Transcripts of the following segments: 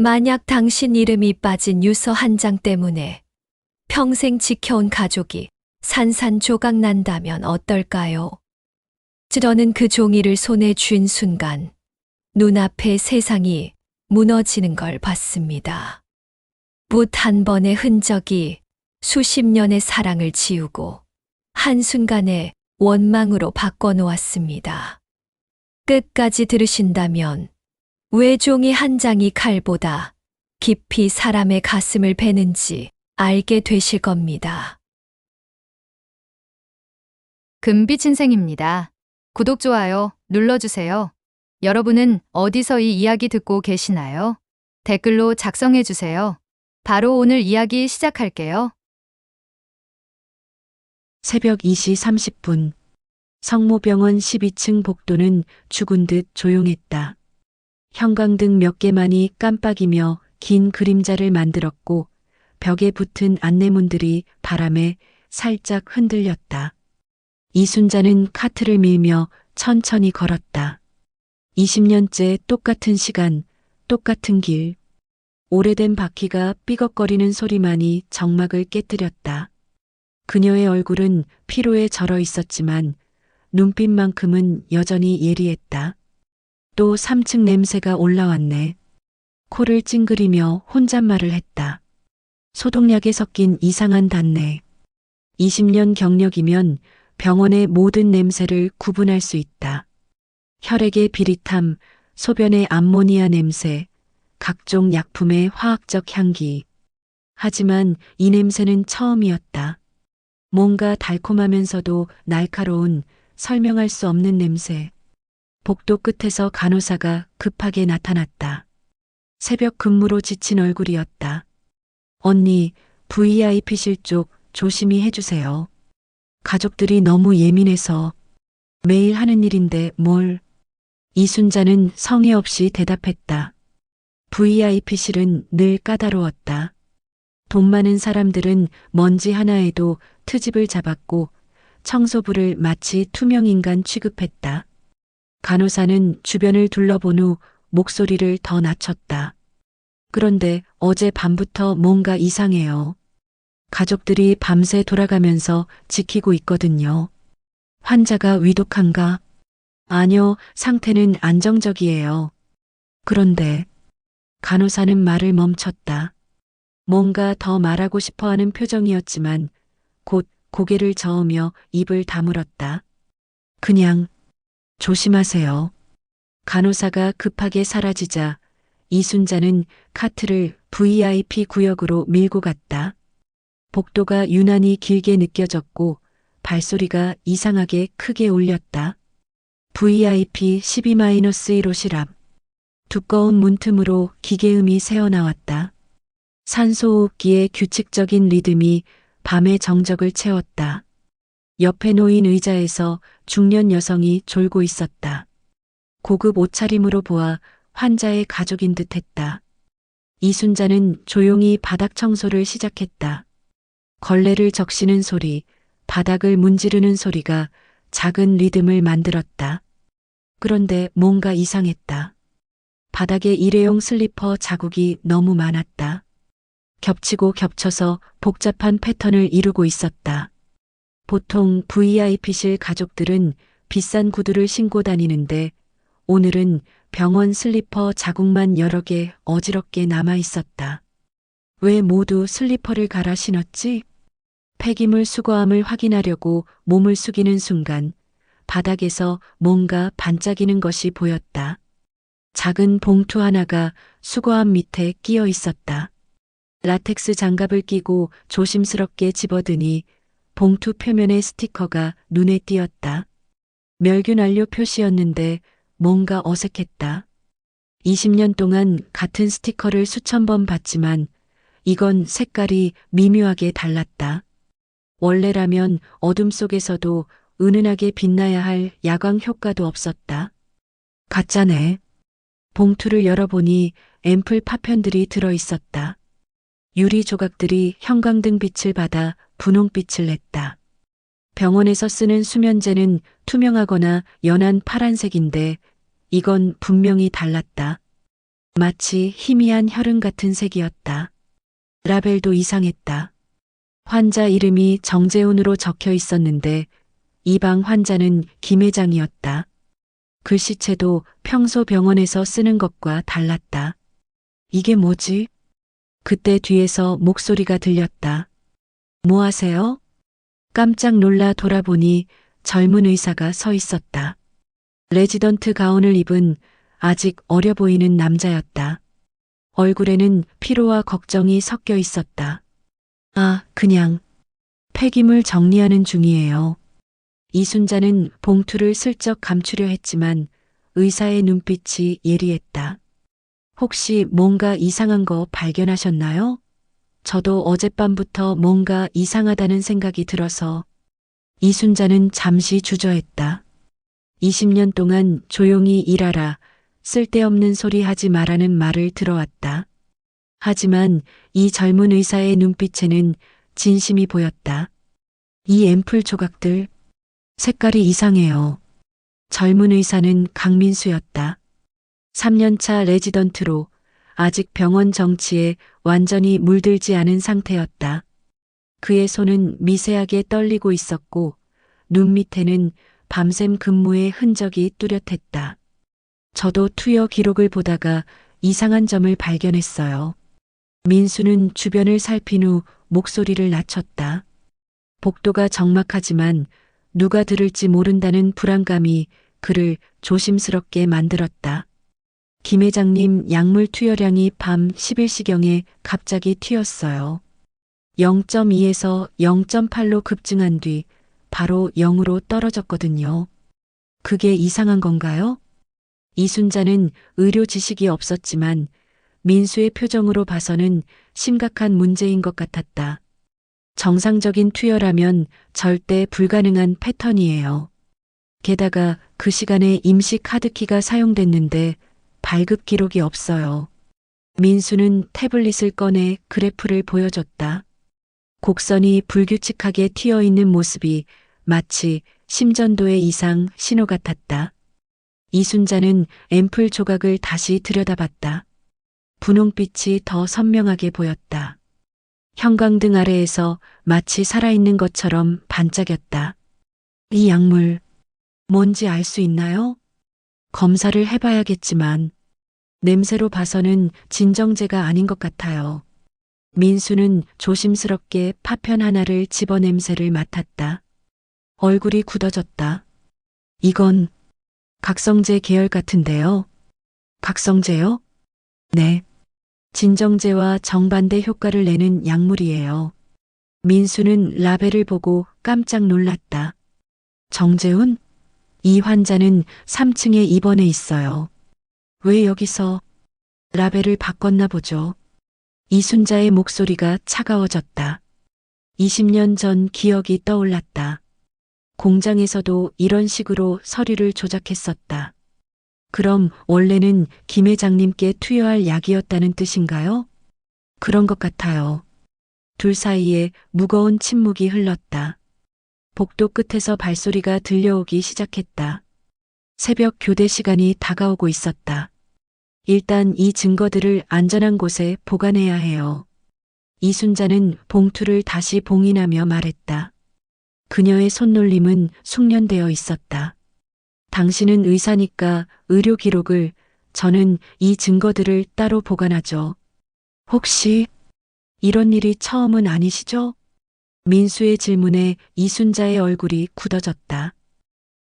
만약 당신 이름이 빠진 유서 한 장 때문에 평생 지켜온 가족이 산산조각 난다면 어떨까요? 저는 그 종이를 손에 쥔 순간 눈앞에 세상이 무너지는 걸 봤습니다. 붓 한 번의 흔적이 수십 년의 사랑을 지우고 한순간에 원망으로 바꿔놓았습니다. 끝까지 들으신다면 왜 종이 한 장이 칼보다 깊이 사람의 가슴을 베는지 알게 되실 겁니다. 금빛 인생입니다. 구독, 좋아요 눌러주세요. 여러분은 어디서 이 이야기 듣고 계시나요? 댓글로 작성해 주세요. 바로 오늘 이야기 시작할게요. 새벽 2시 30분. 성모병원 12층 복도는 죽은 듯 조용했다. 형광등 몇 개만이 깜빡이며 긴 그림자를 만들었고 벽에 붙은 안내문들이 바람에 살짝 흔들렸다. 이순자는 카트를 밀며 천천히 걸었다. 20년째 똑같은 시간, 똑같은 길. 오래된 바퀴가 삐걱거리는 소리만이 정막을 깨뜨렸다. 그녀의 얼굴은 피로에 절어 있었지만 눈빛만큼은 여전히 예리했다. 또 3층 냄새가 올라왔네. 코를 찡그리며 혼잣말을 했다. 소독약에 섞인 이상한 단내. 20년 경력이면 병원의 모든 냄새를 구분할 수 있다. 혈액의 비릿함, 소변의 암모니아 냄새, 각종 약품의 화학적 향기. 하지만 이 냄새는 처음이었다. 뭔가 달콤하면서도 날카로운 설명할 수 없는 냄새. 복도 끝에서 간호사가 급하게 나타났다. 새벽 근무로 지친 얼굴이었다. 언니, VIP실 쪽 조심히 해주세요. 가족들이 너무 예민해서. 매일 하는 일인데 뭘. 이순자는 성의 없이 대답했다. VIP실은 늘 까다로웠다. 돈 많은 사람들은 먼지 하나에도 트집을 잡았고 청소부를 마치 투명인간 취급했다. 간호사는 주변을 둘러본 후 목소리를 더 낮췄다. 그런데 어제 밤부터 뭔가 이상해요. 가족들이 밤새 돌아가면서 지키고 있거든요. 환자가 위독한가? 아니요, 상태는 안정적이에요. 그런데 간호사는 말을 멈췄다. 뭔가 더 말하고 싶어 하는 표정이었지만 곧 고개를 저으며 입을 다물었다. 그냥 조심하세요. 간호사가 급하게 사라지자 이순자는 카트를 VIP 구역으로 밀고 갔다. 복도가 유난히 길게 느껴졌고 발소리가 이상하게 크게 울렸다. VIP 12-1호실 앞. 두꺼운 문틈으로 기계음이 새어나왔다. 산소호흡기의 규칙적인 리듬이 밤의 정적을 채웠다. 옆에 놓인 의자에서 중년 여성이 졸고 있었다. 고급 옷차림으로 보아 환자의 가족인 듯했다. 이순자는 조용히 바닥 청소를 시작했다. 걸레를 적시는 소리, 바닥을 문지르는 소리가 작은 리듬을 만들었다. 그런데 뭔가 이상했다. 바닥에 일회용 슬리퍼 자국이 너무 많았다. 겹치고 겹쳐서 복잡한 패턴을 이루고 있었다. 보통 VIP실 가족들은 비싼 구두를 신고 다니는데 오늘은 병원 슬리퍼 자국만 여러 개 어지럽게 남아 있었다. 왜 모두 슬리퍼를 갈아 신었지? 폐기물 수거함을 확인하려고 몸을 숙이는 순간 바닥에서 뭔가 반짝이는 것이 보였다. 작은 봉투 하나가 수거함 밑에 끼어 있었다. 라텍스 장갑을 끼고 조심스럽게 집어드니 봉투 표면의 스티커가 눈에 띄었다. 멸균 완료 표시였는데 뭔가 어색했다. 20년 동안 같은 스티커를 수천 번 봤지만 이건 색깔이 미묘하게 달랐다. 원래라면 어둠 속에서도 은은하게 빛나야 할 야광 효과도 없었다. 가짜네. 봉투를 열어보니 앰플 파편들이 들어 있었다. 유리 조각들이 형광등 빛을 받아 분홍빛을 냈다. 병원에서 쓰는 수면제는 투명하거나 연한 파란색인데 이건 분명히 달랐다. 마치 희미한 혈흔 같은 색이었다. 라벨도 이상했다. 환자 이름이 정재훈으로 적혀 있었는데 이 방 환자는 김 회장이었다. 글씨체도 평소 병원에서 쓰는 것과 달랐다. 이게 뭐지? 그때 뒤에서 목소리가 들렸다. 뭐 하세요? 깜짝 놀라 돌아보니 젊은 의사가 서 있었다. 레지던트 가운을 입은 아직 어려 보이는 남자였다. 얼굴에는 피로와 걱정이 섞여 있었다. 아, 그냥 폐기물 정리하는 중이에요. 이순자는 봉투를 슬쩍 감추려 했지만 의사의 눈빛이 예리했다. 혹시 뭔가 이상한 거 발견하셨나요? 저도 어젯밤부터 뭔가 이상하다는 생각이 들어서. 이순자는 잠시 주저했다. 20년 동안 조용히 일하라, 쓸데없는 소리 하지 마라는 말을 들어왔다. 하지만 이 젊은 의사의 눈빛에는 진심이 보였다. 이 앰플 조각들, 색깔이 이상해요. 젊은 의사는 강민수였다. 3년차 레지던트로 아직 병원 정치에 완전히 물들지 않은 상태였다. 그의 손은 미세하게 떨리고 있었고 눈 밑에는 밤샘 근무의 흔적이 뚜렷했다. 저도 투여 기록을 보다가 이상한 점을 발견했어요. 민수는 주변을 살핀 후 목소리를 낮췄다. 복도가 적막하지만 누가 들을지 모른다는 불안감이 그를 조심스럽게 만들었다. 김 회장님 약물 투여량이 밤 11시경에 갑자기 튀었어요. 0.2에서 0.8로 급증한 뒤 바로 0으로 떨어졌거든요. 그게 이상한 건가요? 이순자는 의료 지식이 없었지만 민수의 표정으로 봐서는 심각한 문제인 것 같았다. 정상적인 투여라면 절대 불가능한 패턴이에요. 게다가 그 시간에 임시 카드키가 사용됐는데 발급 기록이 없어요. 민수는 태블릿을 꺼내 그래프를 보여줬다. 곡선이 불규칙하게 튀어 있는 모습이 마치 심전도의 이상 신호 같았다. 이순자는 앰플 조각을 다시 들여다봤다. 분홍빛이 더 선명하게 보였다. 형광등 아래에서 마치 살아있는 것처럼 반짝였다. 이 약물, 뭔지 알 수 있나요? 검사를 해봐야겠지만 냄새로 봐서는 진정제가 아닌 것 같아요. 민수는 조심스럽게 파편 하나를 집어 냄새를 맡았다. 얼굴이 굳어졌다. 이건 각성제 계열 같은데요. 각성제요? 네. 진정제와 정반대 효과를 내는 약물이에요. 민수는 라벨을 보고 깜짝 놀랐다. 정재훈? 이 환자는 3층에 입원해 있어요. 왜 여기서? 라벨을 바꿨나 보죠. 이순자의 목소리가 차가워졌다. 20년 전 기억이 떠올랐다. 공장에서도 이런 식으로 서류를 조작했었다. 그럼 원래는 김 회장님께 투여할 약이었다는 뜻인가요? 그런 것 같아요. 둘 사이에 무거운 침묵이 흘렀다. 복도 끝에서 발소리가 들려오기 시작했다. 새벽 교대 시간이 다가오고 있었다. 일단 이 증거들을 안전한 곳에 보관해야 해요. 이순자는 봉투를 다시 봉인하며 말했다. 그녀의 손놀림은 숙련되어 있었다. 당신은 의사니까 의료 기록을, 저는 이 증거들을 따로 보관하죠. 혹시 이런 일이 처음은 아니시죠? 민수의 질문에 이순자의 얼굴이 굳어졌다.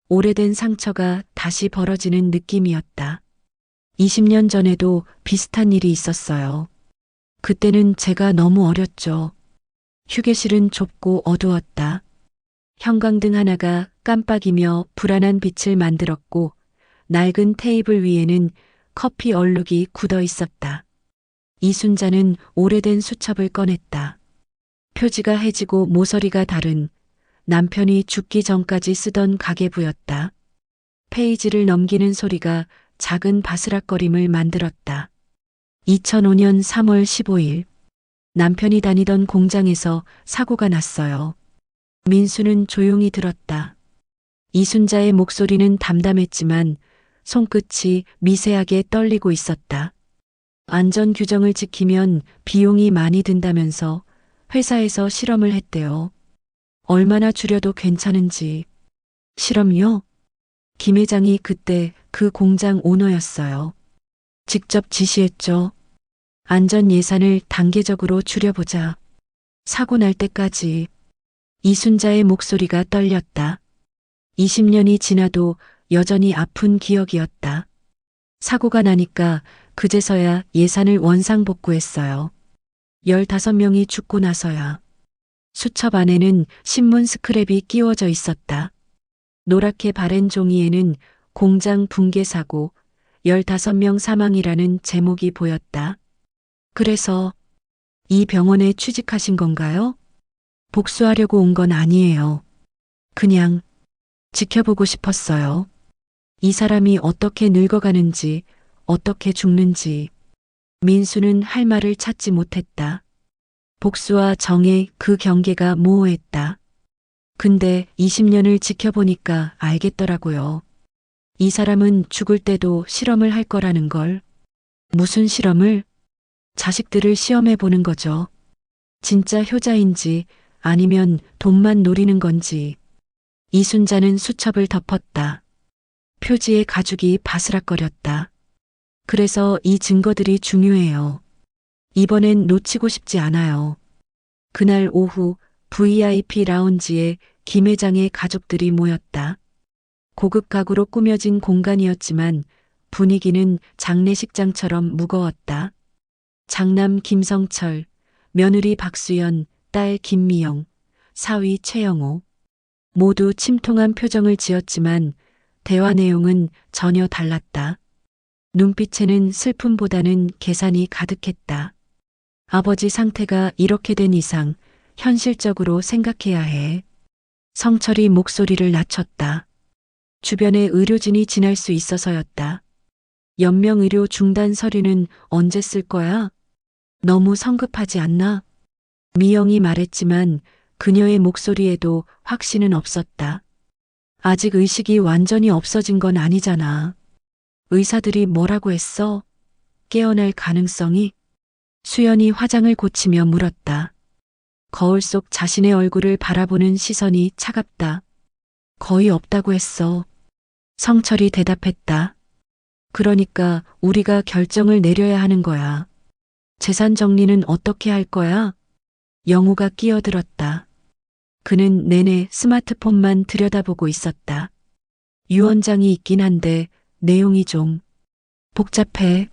오래된 상처가 다시 벌어지는 느낌이었다. 20년 전에도 비슷한 일이 있었어요. 그때는 제가 너무 어렸죠. 휴게실은 좁고 어두웠다. 형광등 하나가 깜빡이며 불안한 빛을 만들었고 낡은 테이블 위에는 커피 얼룩이 굳어 있었다. 이순자는 오래된 수첩을 꺼냈다. 표지가 해지고 모서리가 다른 남편이 죽기 전까지 쓰던 가계부였다. 페이지를 넘기는 소리가 작은 바스락거림을 만들었다. 2005년 3월 15일 남편이 다니던 공장에서 사고가 났어요. 민수는 조용히 들었다. 이순자의 목소리는 담담했지만 손끝이 미세하게 떨리고 있었다. 안전 규정을 지키면 비용이 많이 든다면서 회사에서 실험을 했대요. 얼마나 줄여도 괜찮은지. 실험요? 김 회장이 그때 그 공장 오너였어요. 직접 지시했죠. 안전 예산을 단계적으로 줄여보자. 사고 날 때까지. 이순자의 목소리가 떨렸다. 20년이 지나도 여전히 아픈 기억이었다. 사고가 나니까 그제서야 예산을 원상복구했어요. 15명이 죽고 나서야. 수첩 안에는 신문 스크랩이 끼워져 있었다. 노랗게 바랜 종이에는 공장 붕괴 사고 15명 사망이라는 제목이 보였다. 그래서 이 병원에 취직하신 건가요? 복수하려고 온 건 아니에요. 그냥 지켜보고 싶었어요. 이 사람이 어떻게 늙어가는지, 어떻게 죽는지. 민수는 할 말을 찾지 못했다. 복수와 정의 그 경계가 모호했다. 근데 20년을 지켜보니까 알겠더라고요. 이 사람은 죽을 때도 실험을 할 거라는 걸. 무슨 실험을? 자식들을 시험해 보는 거죠. 진짜 효자인지 아니면 돈만 노리는 건지. 이순자는 수첩을 덮었다. 표지의 가죽이 바스락거렸다. 그래서 이 증거들이 중요해요. 이번엔 놓치고 싶지 않아요. 그날 오후 VIP 라운지에 김 회장의 가족들이 모였다. 고급 가구로 꾸며진 공간이었지만 분위기는 장례식장처럼 무거웠다. 장남 김성철, 며느리 박수연, 딸 김미영, 사위 최영호. 모두 침통한 표정을 지었지만 대화 내용은 전혀 달랐다. 눈빛에는 슬픔보다는 계산이 가득했다. 아버지 상태가 이렇게 된 이상 현실적으로 생각해야 해. 성철이 목소리를 낮췄다. 주변에 의료진이 지날 수 있어서였다. 연명의료 중단 서류는 언제 쓸 거야? 너무 성급하지 않나? 미영이 말했지만 그녀의 목소리에도 확신은 없었다. 아직 의식이 완전히 없어진 건 아니잖아. 의사들이 뭐라고 했어? 깨어날 가능성이? 수연이 화장을 고치며 물었다. 거울 속 자신의 얼굴을 바라보는 시선이 차갑다. 거의 없다고 했어. 성철이 대답했다. 그러니까 우리가 결정을 내려야 하는 거야. 재산 정리는 어떻게 할 거야? 영우가 끼어들었다. 그는 내내 스마트폰만 들여다보고 있었다. 유언장이 있긴 한데 내용이 좀 복잡해.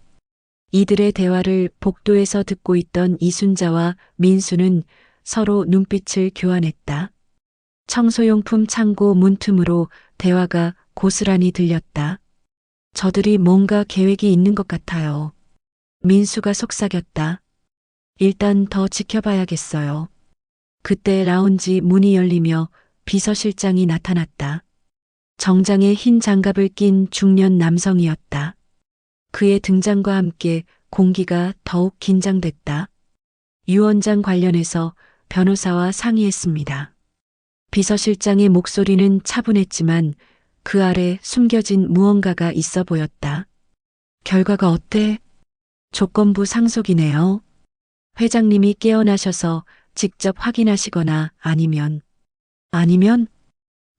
이들의 대화를 복도에서 듣고 있던 이순자와 민수는 서로 눈빛을 교환했다. 청소용품 창고 문틈으로 대화가 고스란히 들렸다. 저들이 뭔가 계획이 있는 것 같아요. 민수가 속삭였다. 일단 더 지켜봐야겠어요. 그때 라운지 문이 열리며 비서실장이 나타났다. 정장에 흰 장갑을 낀 중년 남성이었다. 그의 등장과 함께 공기가 더욱 긴장됐다. 유언장 관련해서 변호사와 상의했습니다. 비서실장의 목소리는 차분했지만 그 아래 숨겨진 무언가가 있어 보였다. 결과가 어때? 조건부 상속이네요. 회장님이 깨어나셔서 직접 확인하시거나 아니면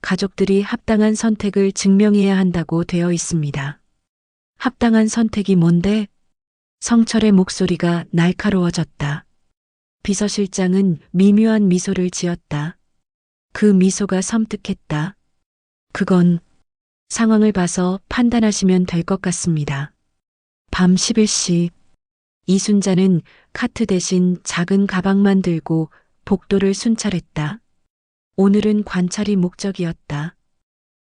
가족들이 합당한 선택을 증명해야 한다고 되어 있습니다. 합당한 선택이 뭔데? 성철의 목소리가 날카로워졌다. 비서실장은 미묘한 미소를 지었다. 그 미소가 섬뜩했다. 그건 상황을 봐서 판단하시면 될 것 같습니다. 밤 11시 이순자는 카트 대신 작은 가방만 들고 복도를 순찰했다. 오늘은 관찰이 목적이었다.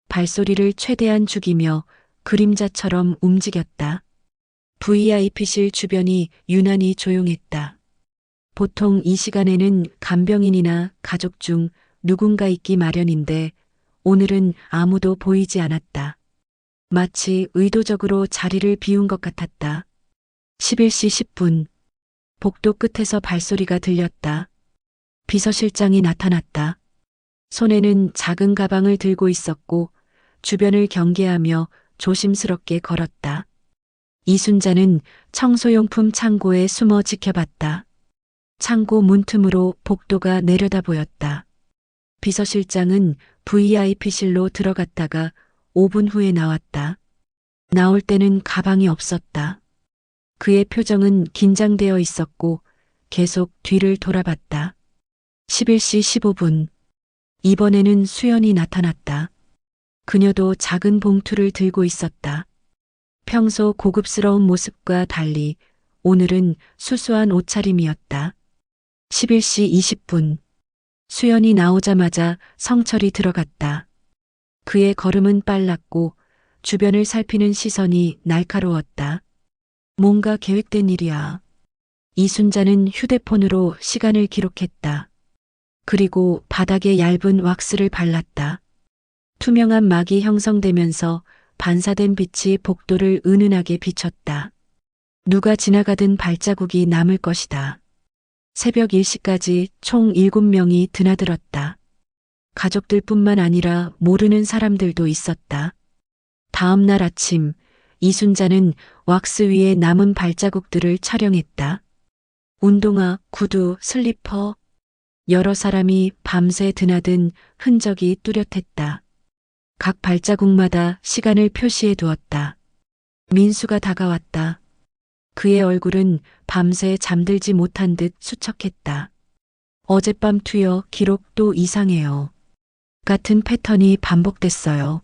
발소리를 최대한 죽이며 그림자처럼 움직였다. VIP실 주변이 유난히 조용했다. 보통 이 시간에는 간병인이나 가족 중 누군가 있기 마련인데 오늘은 아무도 보이지 않았다. 마치 의도적으로 자리를 비운 것 같았다. 11시 10분. 복도 끝에서 발소리가 들렸다. 비서실장이 나타났다. 손에는 작은 가방을 들고 있었고 주변을 경계하며 조심스럽게 걸었다. 이순자는 청소용품 창고에 숨어 지켜봤다. 창고 문틈으로 복도가 내려다 보였다. 비서실장은 VIP실로 들어갔다가 5분 후에 나왔다. 나올 때는 가방이 없었다. 그의 표정은 긴장되어 있었고 계속 뒤를 돌아봤다. 11시 15분. 이번에는 수연이 나타났다. 그녀도 작은 봉투를 들고 있었다. 평소 고급스러운 모습과 달리 오늘은 수수한 옷차림이었다. 11시 20분. 수연이 나오자마자 성철이 들어갔다. 그의 걸음은 빨랐고 주변을 살피는 시선이 날카로웠다. 뭔가 계획된 일이야. 이순자는 휴대폰으로 시간을 기록했다. 그리고 바닥에 얇은 왁스를 발랐다. 투명한 막이 형성되면서 반사된 빛이 복도를 은은하게 비췄다. 누가 지나가든 발자국이 남을 것이다. 새벽 1시까지 총 7명이 드나들었다. 가족들뿐만 아니라 모르는 사람들도 있었다. 다음 날 아침 이순자는 왁스 위에 남은 발자국들을 촬영했다. 운동화, 구두, 슬리퍼, 여러 사람이 밤새 드나든 흔적이 뚜렷했다. 각 발자국마다 시간을 표시해 두었다. 민수가 다가왔다. 그의 얼굴은 밤새 잠들지 못한 듯 수척했다. 어젯밤 투여 기록도 이상해요. 같은 패턴이 반복됐어요.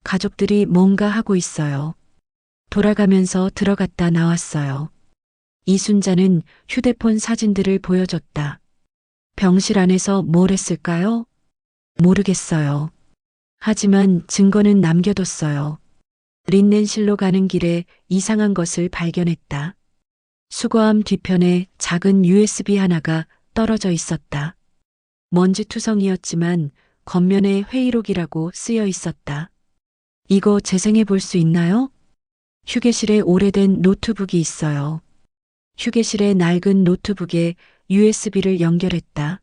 가족들이 뭔가 하고 있어요. 돌아가면서 들어갔다 나왔어요. 이순자는 휴대폰 사진들을 보여줬다. 병실 안에서 뭘 했을까요? 모르겠어요. 하지만 증거는 남겨뒀어요. 린넨실로 가는 길에 이상한 것을 발견했다. 수거함 뒤편에 작은 USB 하나가 떨어져 있었다. 먼지투성이었지만 겉면에 회의록이라고 쓰여 있었다. 이거 재생해 볼 수 있나요? 휴게실에 오래된 노트북이 있어요. 휴게실의 낡은 노트북에 USB를 연결했다.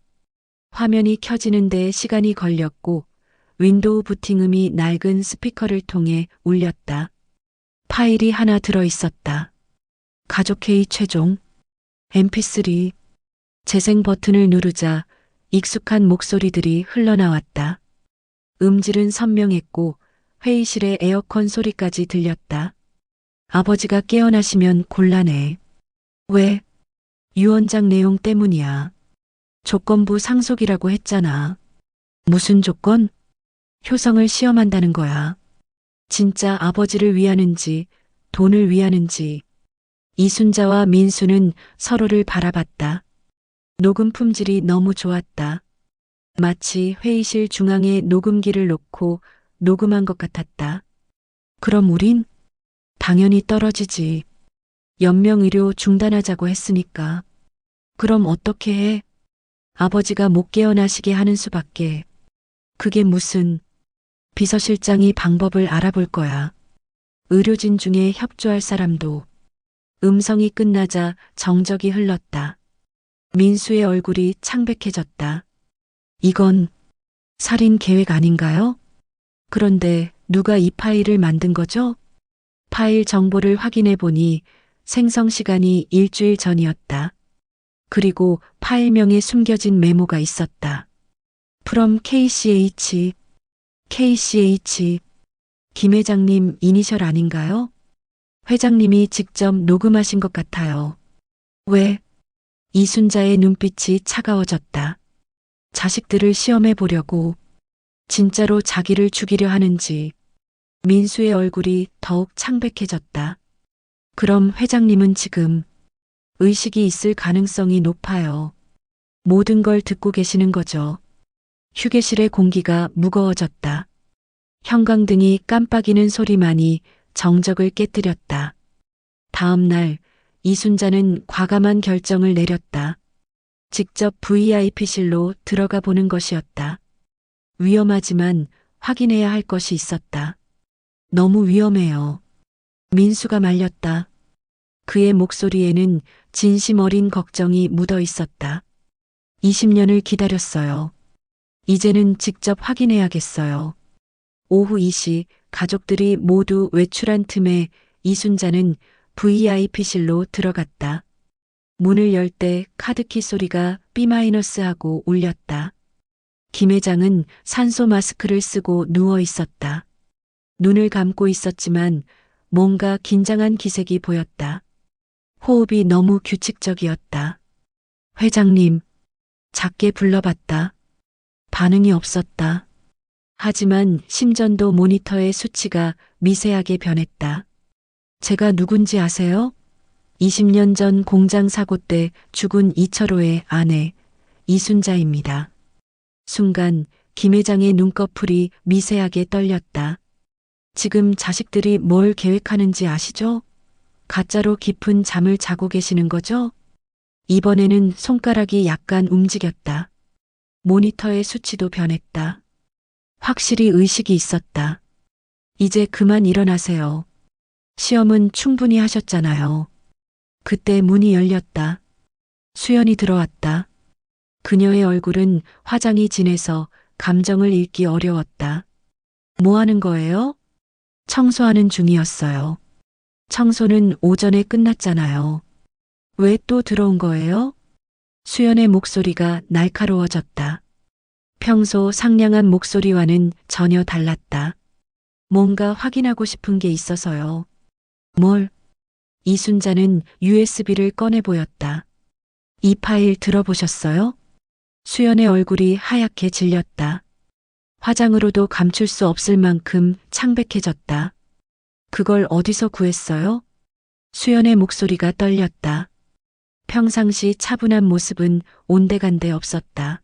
화면이 켜지는데 시간이 걸렸고 윈도우 부팅음이 낡은 스피커를 통해 울렸다. 파일이 하나 들어 있었다. 가족회의 최종 MP3 재생 버튼을 누르자 익숙한 목소리들이 흘러나왔다. 음질은 선명했고 회의실의 에어컨 소리까지 들렸다. 아버지가 깨어나시면 곤란해. 왜? 유언장 내용 때문이야. 조건부 상속이라고 했잖아. 무슨 조건? 효성을 시험한다는 거야. 진짜 아버지를 위하는지 돈을 위하는지. 이순자와 민수는 서로를 바라봤다. 녹음 품질이 너무 좋았다. 마치 회의실 중앙에 녹음기를 놓고 녹음한 것 같았다. 그럼 우린? 당연히 떨어지지. 연명의료 중단하자고 했으니까. 그럼 어떻게 해? 아버지가 못 깨어나시게 하는 수밖에. 그게 무슨... 비서실장이 방법을 알아볼 거야. 의료진 중에 협조할 사람도. 음성이 끝나자 정적이 흘렀다. 민수의 얼굴이 창백해졌다. 이건 살인 계획 아닌가요? 그런데 누가 이 파일을 만든 거죠? 파일 정보를 확인해 보니 생성 시간이 일주일 전이었다. 그리고 파일명에 숨겨진 메모가 있었다. From KCH. KCH. 김 회장님 이니셜 아닌가요? 회장님이 직접 녹음하신 것 같아요. 왜? 이순자의 눈빛이 차가워졌다. 자식들을 시험해 보려고. 진짜로 자기를 죽이려 하는지. 민수의 얼굴이 더욱 창백해졌다. 그럼 회장님은 지금 의식이 있을 가능성이 높아요. 모든 걸 듣고 계시는 거죠. 휴게실의 공기가 무거워졌다. 형광등이 깜빡이는 소리만이 정적을 깨뜨렸다. 다음 날 이순자는 과감한 결정을 내렸다. 직접 VIP실로 들어가 보는 것이었다. 위험하지만 확인해야 할 것이 있었다. 너무 위험해요. 민수가 말렸다. 그의 목소리에는 진심 어린 걱정이 묻어 있었다. 20년을 기다렸어요. 이제는 직접 확인해야겠어요. 오후 2시 가족들이 모두 외출한 틈에 이순자는 VIP실로 들어갔다. 문을 열 때 카드키 소리가 B- 하고 울렸다. 김 회장은 산소 마스크를 쓰고 누워 있었다. 눈을 감고 있었지만 뭔가 긴장한 기색이 보였다. 호흡이 너무 규칙적이었다. 회장님, 작게 불러봤다. 반응이 없었다. 하지만 심전도 모니터의 수치가 미세하게 변했다. 제가 누군지 아세요? 20년 전 공장 사고 때 죽은 이철호의 아내, 이순자입니다. 순간 김 회장의 눈꺼풀이 미세하게 떨렸다. 지금 자식들이 뭘 계획하는지 아시죠? 가짜로 깊은 잠을 자고 계시는 거죠? 이번에는 손가락이 약간 움직였다. 모니터의 수치도 변했다. 확실히 의식이 있었다. 이제 그만 일어나세요. 시험은 충분히 하셨잖아요. 그때 문이 열렸다. 수연이 들어왔다. 그녀의 얼굴은 화장이 진해서 감정을 읽기 어려웠다. 뭐 하는 거예요? 청소하는 중이었어요. 청소는 오전에 끝났잖아요. 왜 또 들어온 거예요? 수연의 목소리가 날카로워졌다. 평소 상냥한 목소리와는 전혀 달랐다. 뭔가 확인하고 싶은 게 있어서요. 뭘? 이순자는 USB를 꺼내 보였다. 이 파일 들어보셨어요? 수연의 얼굴이 하얗게 질렸다. 화장으로도 감출 수 없을 만큼 창백해졌다. 그걸 어디서 구했어요? 수연의 목소리가 떨렸다. 평상시 차분한 모습은 온데간데 없었다.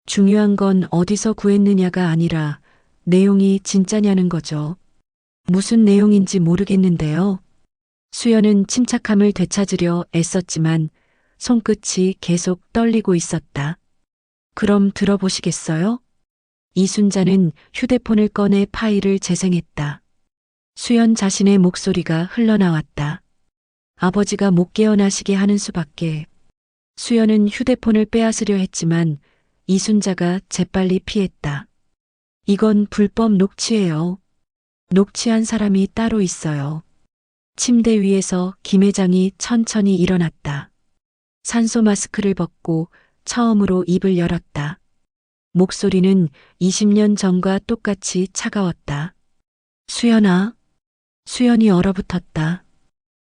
중요한 건 어디서 구했느냐가 아니라 내용이 진짜냐는 거죠. 무슨 내용인지 모르겠는데요. 수연은 침착함을 되찾으려 애썼지만 손끝이 계속 떨리고 있었다. 그럼 들어보시겠어요? 이순자는 휴대폰을 꺼내 파일을 재생했다. 수연 자신의 목소리가 흘러나왔다. 아버지가 못 깨어나시게 하는 수밖에. 수연은 휴대폰을 빼앗으려 했지만 이순자가 재빨리 피했다. 이건 불법 녹취예요. 녹취한 사람이 따로 있어요. 침대 위에서 김 회장이 천천히 일어났다. 산소 마스크를 벗고 처음으로 입을 열었다. 목소리는 20년 전과 똑같이 차가웠다. 수연아. 수연이 얼어붙었다.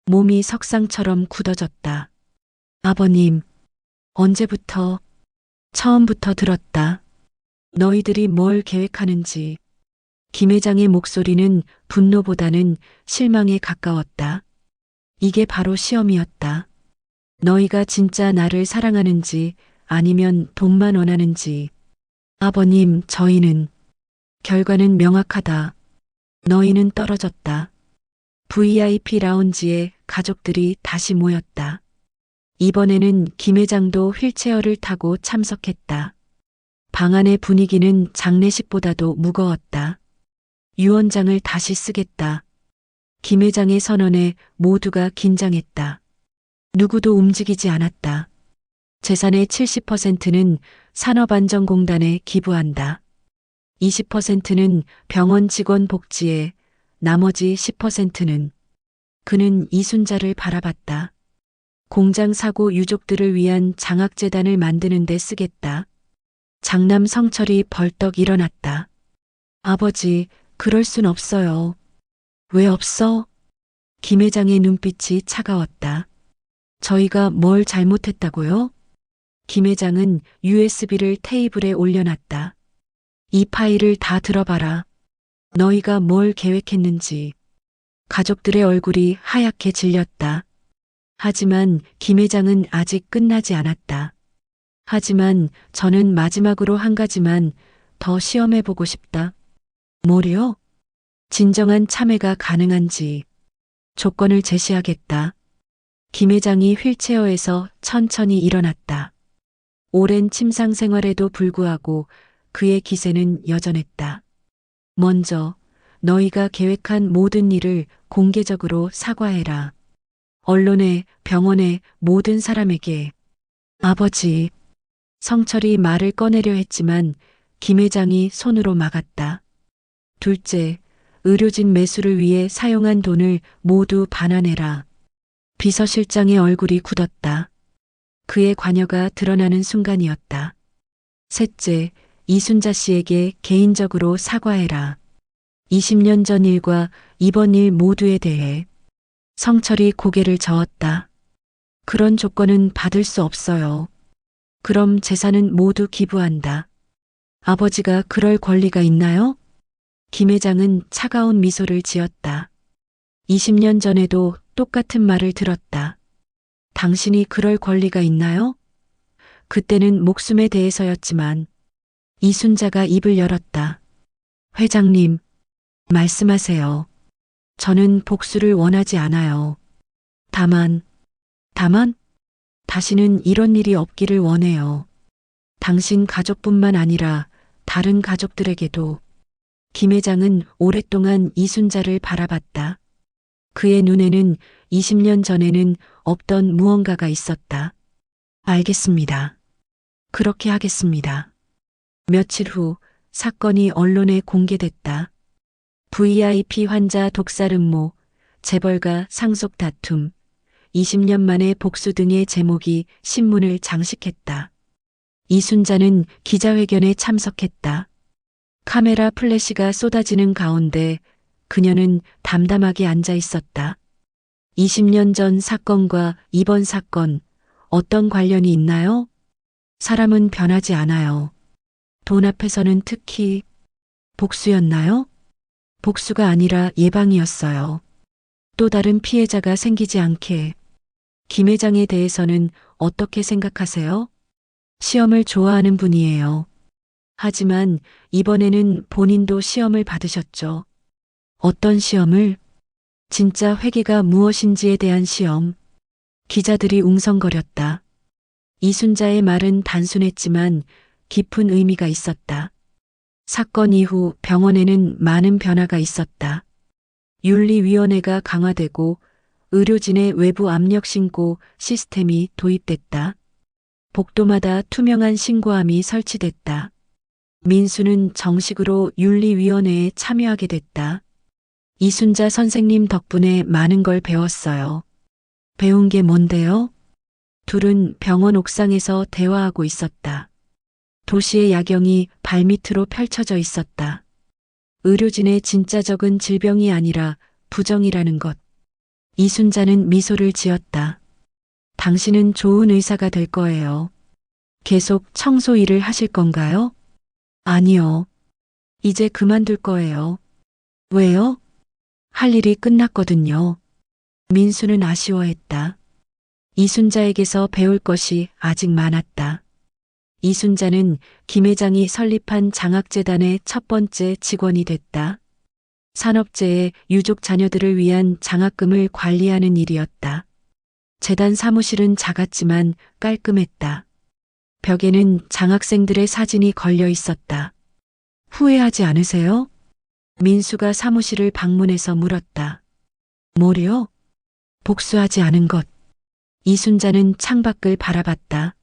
몸이 석상처럼 굳어졌다. 아버님, 언제부터, 처음부터 들었다. 너희들이 뭘 계획하는지. 김 회장의 목소리는 분노보다는 실망에 가까웠다. 이게 바로 시험이었다. 너희가 진짜 나를 사랑하는지 아니면 돈만 원하는지. 아버님, 저희는, 결과는 명확하다. 너희는 떨어졌다. VIP 라운지에 가족들이 다시 모였다. 이번에는 김 회장도 휠체어를 타고 참석했다. 방 안의 분위기는 장례식보다도 무거웠다. 유언장을 다시 쓰겠다. 김 회장의 선언에 모두가 긴장했다. 누구도 움직이지 않았다. 재산의 70%는 산업안전공단에 기부한다. 20%는 병원 직원 복지에, 나머지 10%는 그는 이순자를 바라봤다. 공장 사고 유족들을 위한 장학재단을 만드는 데 쓰겠다. 장남 성철이 벌떡 일어났다. 아버지, 그럴 순 없어요. 왜 없어? 김 회장의 눈빛이 차가웠다. 저희가 뭘 잘못했다고요? 김 회장은 USB를 테이블에 올려놨다. 이 파일을 다 들어봐라. 너희가 뭘 계획했는지. 가족들의 얼굴이 하얗게 질렸다. 하지만 김 회장은 아직 끝나지 않았다. 하지만 저는 마지막으로 한 가지만 더 시험해보고 싶다. 뭐요? 진정한 참회가 가능한지. 조건을 제시하겠다. 김 회장이 휠체어에서 천천히 일어났다. 오랜 침상 생활에도 불구하고 그의 기세는 여전했다. 먼저 너희가 계획한 모든 일을 공개적으로 사과해라. 언론에, 병원에, 모든 사람에게. 아버지. 성철이 말을 꺼내려 했지만 김 회장이 손으로 막았다. 둘째, 의료진 매수를 위해 사용한 돈을 모두 반환해라. 비서실장의 얼굴이 굳었다. 그의 관여가 드러나는 순간이었다. 셋째, 이순자 씨에게 개인적으로 사과해라. 20년 전 일과 이번 일 모두에 대해. 성철이 고개를 저었다. 그런 조건은 받을 수 없어요. 그럼 재산은 모두 기부한다. 아버지가 그럴 권리가 있나요? 김 회장은 차가운 미소를 지었다. 20년 전에도 똑같은 말을 들었다. 당신이 그럴 권리가 있나요? 그때는 목숨에 대해서였지만 이순자가 입을 열었다. 회장님, 말씀하세요. 저는 복수를 원하지 않아요. 다만, 다시는 이런 일이 없기를 원해요. 당신 가족뿐만 아니라 다른 가족들에게도. 김 회장은 오랫동안 이순자를 바라봤다. 그의 눈에는 20년 전에는 없던 무언가가 있었다. 알겠습니다. 그렇게 하겠습니다. 며칠 후 사건이 언론에 공개됐다. VIP 환자 독살 음모, 재벌가 상속 다툼, 20년 만에 복수 등의 제목이 신문을 장식했다. 이순자는 기자회견에 참석했다. 카메라 플래시가 쏟아지는 가운데 그녀는 담담하게 앉아 있었다. 20년 전 사건과 이번 사건, 어떤 관련이 있나요? 사람은 변하지 않아요. 돈 앞에서는 특히 복수였나요? 복수가 아니라 예방이었어요. 또 다른 피해자가 생기지 않게. 김 회장에 대해서는 어떻게 생각하세요? 시험을 좋아하는 분이에요. 하지만 이번에는 본인도 시험을 받으셨죠. 어떤 시험을? 진짜 회계가 무엇인지에 대한 시험. 기자들이 웅성거렸다. 이순자의 말은 단순했지만 깊은 의미가 있었다. 사건 이후 병원에는 많은 변화가 있었다. 윤리위원회가 강화되고 의료진의 외부 압력 신고 시스템이 도입됐다. 복도마다 투명한 신고함이 설치됐다. 민수는 정식으로 윤리위원회에 참여하게 됐다. 이순자 선생님 덕분에 많은 걸 배웠어요. 배운 게 뭔데요? 둘은 병원 옥상에서 대화하고 있었다. 도시의 야경이 발밑으로 펼쳐져 있었다. 의료진의 진짜 적은 질병이 아니라 부정이라는 것. 이순자는 미소를 지었다. 당신은 좋은 의사가 될 거예요. 계속 청소 일을 하실 건가요? 아니요. 이제 그만둘 거예요. 왜요? 할 일이 끝났거든요. 민수는 아쉬워했다. 이순자에게서 배울 것이 아직 많았다. 이순자는 김 회장이 설립한 장학재단의 첫 번째 직원이 됐다. 산업재해 유족 자녀들을 위한 장학금을 관리하는 일이었다. 재단 사무실은 작았지만 깔끔했다. 벽에는 장학생들의 사진이 걸려 있었다. 후회하지 않으세요? 민수가 사무실을 방문해서 물었다. 뭐요? 복수하지 않은 것. 이순자는 창밖을 바라봤다.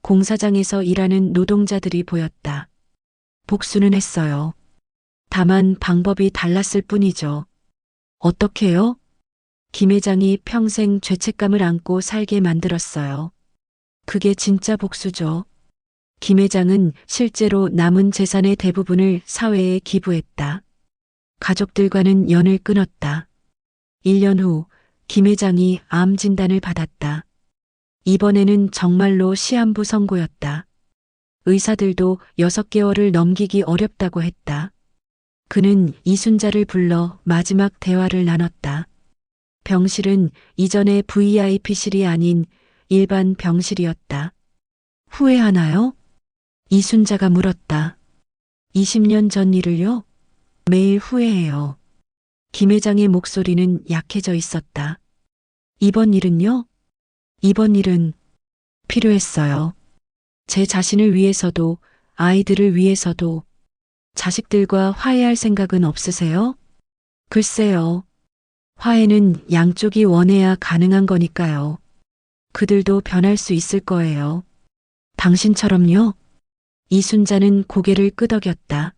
공사장에서 일하는 노동자들이 보였다. 복수는 했어요. 다만 방법이 달랐을 뿐이죠. 어떻게요? 김 회장이 평생 죄책감을 안고 살게 만들었어요. 그게 진짜 복수죠. 김 회장은 실제로 남은 재산의 대부분을 사회에 기부했다. 가족들과는 연을 끊었다. 1년 후 김 회장이 암 진단을 받았다. 이번에는 정말로 시한부 선고였다. 의사들도 6개월을 넘기기 어렵다고 했다. 그는 이순자를 불러 마지막 대화를 나눴다. 병실은 이전의 VIP실이 아닌 일반 병실이었다. 후회하나요? 이순자가 물었다. 20년 전 일을요? 매일 후회해요. 김 회장의 목소리는 약해져 있었다. 이번 일은요? 이번 일은 필요했어요. 제 자신을 위해서도 아이들을 위해서도. 자식들과 화해할 생각은 없으세요? 글쎄요. 화해는 양쪽이 원해야 가능한 거니까요. 그들도 변할 수 있을 거예요. 당신처럼요? 이순자는 고개를 끄덕였다.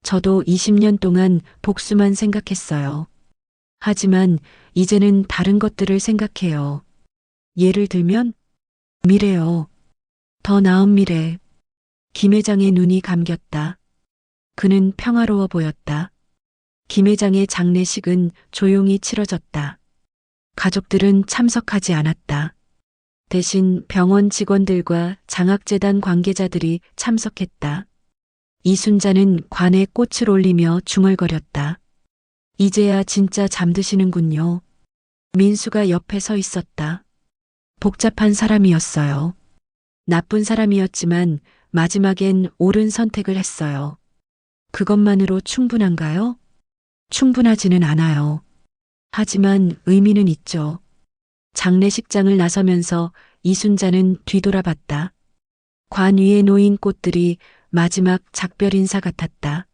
저도 20년 동안 복수만 생각했어요. 하지만 이제는 다른 것들을 생각해요. 예를 들면 미래요. 더 나은 미래. 김 회장의 눈이 감겼다. 그는 평화로워 보였다. 김 회장의 장례식은 조용히 치러졌다. 가족들은 참석하지 않았다. 대신 병원 직원들과 장학재단 관계자들이 참석했다. 이순자는 관에 꽃을 올리며 중얼거렸다. 이제야 진짜 잠드시는군요. 민수가 옆에 서 있었다. 복잡한 사람이었어요. 나쁜 사람이었지만 마지막엔 옳은 선택을 했어요. 그것만으로 충분한가요? 충분하지는 않아요. 하지만 의미는 있죠. 장례식장을 나서면서 이순자는 뒤돌아봤다. 관 위에 놓인 꽃들이 마지막 작별 인사 같았다.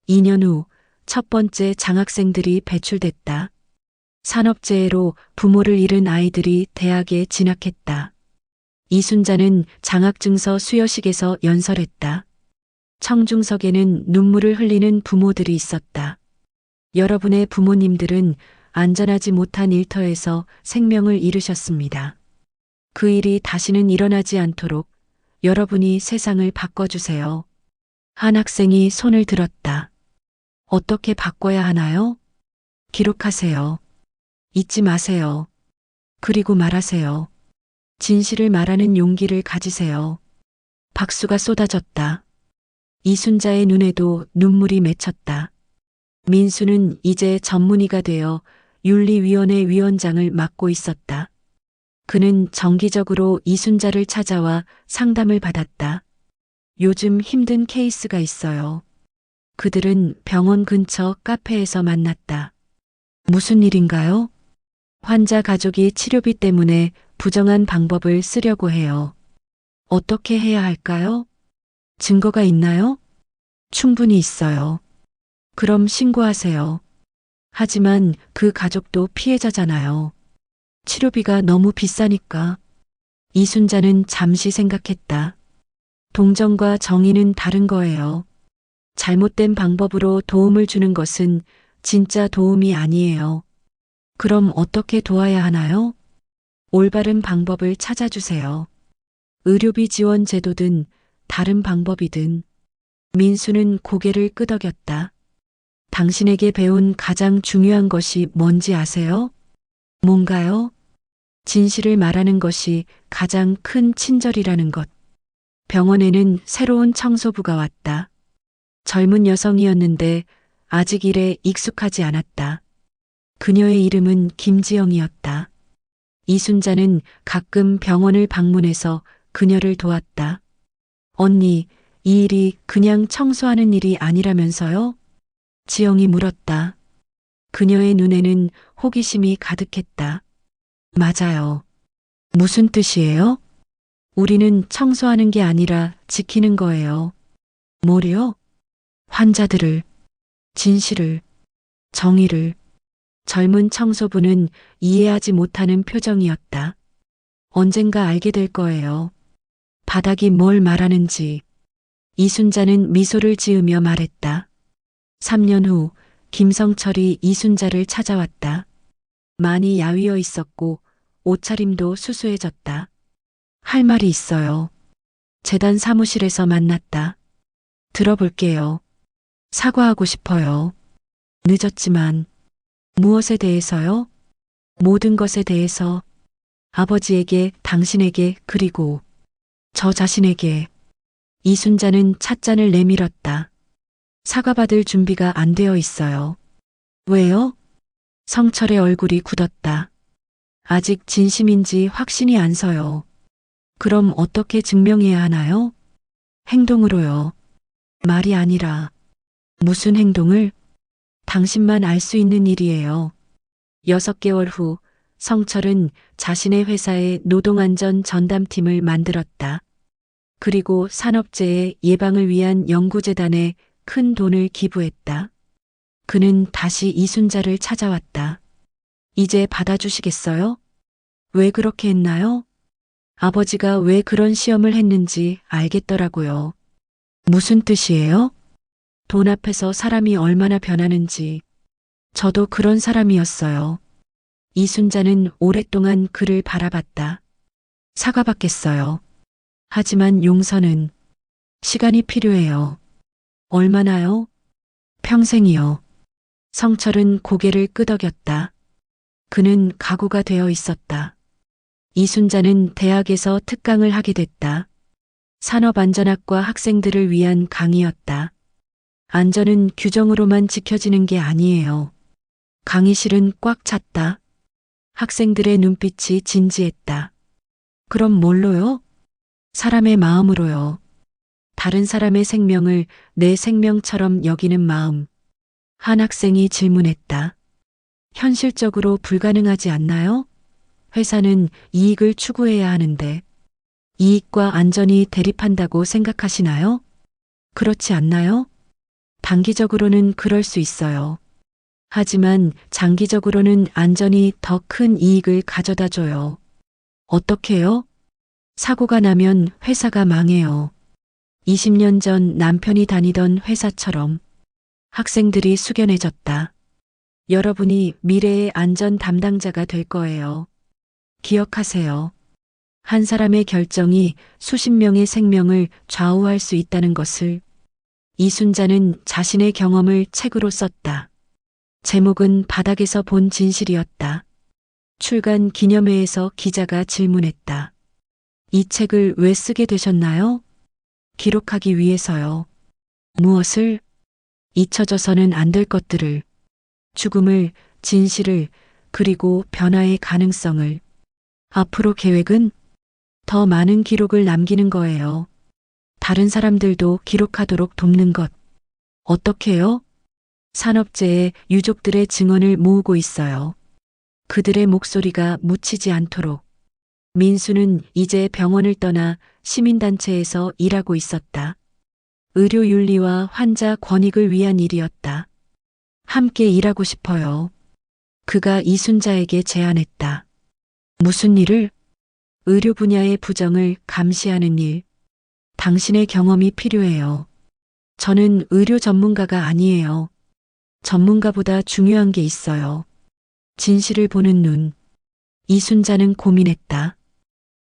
2년 후 첫 번째 장학생들이 배출됐다. 산업재해로 부모를 잃은 아이들이 대학에 진학했다. 이순자는 장학증서 수여식에서 연설했다. 청중석에는 눈물을 흘리는 부모들이 있었다. 여러분의 부모님들은 안전하지 못한 일터에서 생명을 잃으셨습니다. 그 일이 다시는 일어나지 않도록 여러분이 세상을 바꿔주세요. 한 학생이 손을 들었다. 어떻게 바꿔야 하나요? 기록하세요. 잊지 마세요. 그리고 말하세요. 진실을 말하는 용기를 가지세요. 박수가 쏟아졌다. 이순자의 눈에도 눈물이 맺혔다. 민수는 이제 전문의가 되어 윤리위원회 위원장을 맡고 있었다. 그는 정기적으로 이순자를 찾아와 상담을 받았다. 요즘 힘든 케이스가 있어요. 그들은 병원 근처 카페에서 만났다. 무슨 일인가요? 환자 가족이 치료비 때문에 부정한 방법을 쓰려고 해요. 어떻게 해야 할까요? 증거가 있나요? 충분히 있어요. 그럼 신고하세요. 하지만 그 가족도 피해자잖아요. 치료비가 너무 비싸니까. 이순자는 잠시 생각했다. 동정과 정의는 다른 거예요. 잘못된 방법으로 도움을 주는 것은 진짜 도움이 아니에요. 그럼 어떻게 도와야 하나요? 올바른 방법을 찾아주세요. 의료비 지원 제도든 다른 방법이든. 민수는 고개를 끄덕였다. 당신에게 배운 가장 중요한 것이 뭔지 아세요? 뭔가요? 진실을 말하는 것이 가장 큰 친절이라는 것. 병원에는 새로운 청소부가 왔다. 젊은 여성이었는데 아직 일에 익숙하지 않았다. 그녀의 이름은 김지영이었다. 이순자는 가끔 병원을 방문해서 그녀를 도왔다. 언니, 이 일이 그냥 청소하는 일이 아니라면서요? 지영이 물었다. 그녀의 눈에는 호기심이 가득했다. 맞아요. 무슨 뜻이에요? 우리는 청소하는 게 아니라 지키는 거예요. 뭐요? 환자들을, 진실을, 정의를. 젊은 청소부는 이해하지 못하는 표정이었다. 언젠가 알게 될 거예요. 바닥이 뭘 말하는지. 이순자는 미소를 지으며 말했다. 3년 후 김성철이 이순자를 찾아왔다. 많이 야위어 있었고 옷차림도 수수해졌다. 할 말이 있어요. 재단 사무실에서 만났다. 들어볼게요. 사과하고 싶어요. 늦었지만. 무엇에 대해서요? 모든 것에 대해서. 아버지에게, 당신에게, 그리고 저 자신에게. 이순자는 찻잔을 내밀었다. 사과받을 준비가 안 되어 있어요. 왜요? 성철의 얼굴이 굳었다. 아직 진심인지 확신이 안 서요. 그럼 어떻게 증명해야 하나요? 행동으로요. 말이 아니라. 무슨 행동을? 당신만 알 수 있는 일이에요. 6개월 후 성철은 자신의 회사에 노동안전 전담팀을 만들었다. 그리고 산업재해 예방을 위한 연구재단에 큰 돈을 기부했다. 그는 다시 이순자를 찾아왔다. 이제 받아주시겠어요? 왜 그렇게 했나요? 아버지가 왜 그런 시험을 했는지 알겠더라고요. 무슨 뜻이에요? 돈 앞에서 사람이 얼마나 변하는지. 저도 그런 사람이었어요. 이순자는 오랫동안 그를 바라봤다. 사과받겠어요. 하지만 용서는 시간이 필요해요. 얼마나요? 평생이요. 성철은 고개를 끄덕였다. 그는 각오가 되어 있었다. 이순자는 대학에서 특강을 하게 됐다. 산업안전학과 학생들을 위한 강의였다. 안전은 규정으로만 지켜지는 게 아니에요. 강의실은 꽉 찼다. 학생들의 눈빛이 진지했다. 그럼 뭘로요? 사람의 마음으로요. 다른 사람의 생명을 내 생명처럼 여기는 마음. 한 학생이 질문했다. 현실적으로 불가능하지 않나요? 회사는 이익을 추구해야 하는데 이익과 안전이 대립한다고 생각하시나요? 그렇지 않나요? 단기적으로는 그럴 수 있어요. 하지만 장기적으로는 안전이 더 큰 이익을 가져다 줘요. 어떻게요? 사고가 나면 회사가 망해요. 20년 전 남편이 다니던 회사처럼. 학생들이 숙연해졌다. 여러분이 미래의 안전 담당자가 될 거예요. 기억하세요. 한 사람의 결정이 수십 명의 생명을 좌우할 수 있다는 것을. 이순자는 자신의 경험을 책으로 썼다. 제목은 바닥에서 본 진실이었다. 출간 기념회에서 기자가 질문했다. 이 책을 왜 쓰게 되셨나요? 기록하기 위해서요. 무엇을? 잊혀져서는 안 될 것들을. 죽음을, 진실을, 그리고 변화의 가능성을. 앞으로 계획은 더 많은 기록을 남기는 거예요. 다른 사람들도 기록하도록 돕는 것. 어떻게요? 산업재해 유족들의 증언을 모으고 있어요. 그들의 목소리가 묻히지 않도록. 민수는 이제 병원을 떠나 시민단체에서 일하고 있었다. 의료윤리와 환자 권익을 위한 일이었다. 함께 일하고 싶어요. 그가 이순자에게 제안했다. 무슨 일을? 의료 분야의 부정을 감시하는 일. 당신의 경험이 필요해요. 저는 의료 전문가가 아니에요. 전문가보다 중요한 게 있어요. 진실을 보는 눈. 이순자는 고민했다.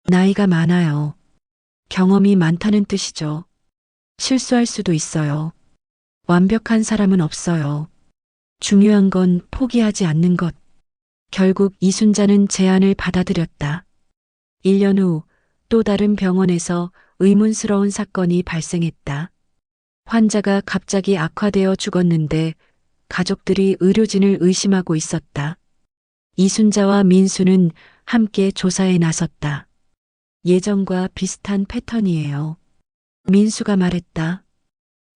나이가 많아요. 경험이 많다는 뜻이죠. 실수할 수도 있어요. 완벽한 사람은 없어요. 중요한 건 포기하지 않는 것. 결국 이순자는 제안을 받아들였다. 1년 후 또 다른 병원에서 의문스러운 사건이 발생했다. 환자가 갑자기 악화되어 죽었는데 가족들이 의료진을 의심하고 있었다. 이순자와 민수는 함께 조사에 나섰다. 예전과 비슷한 패턴이에요. 민수가 말했다.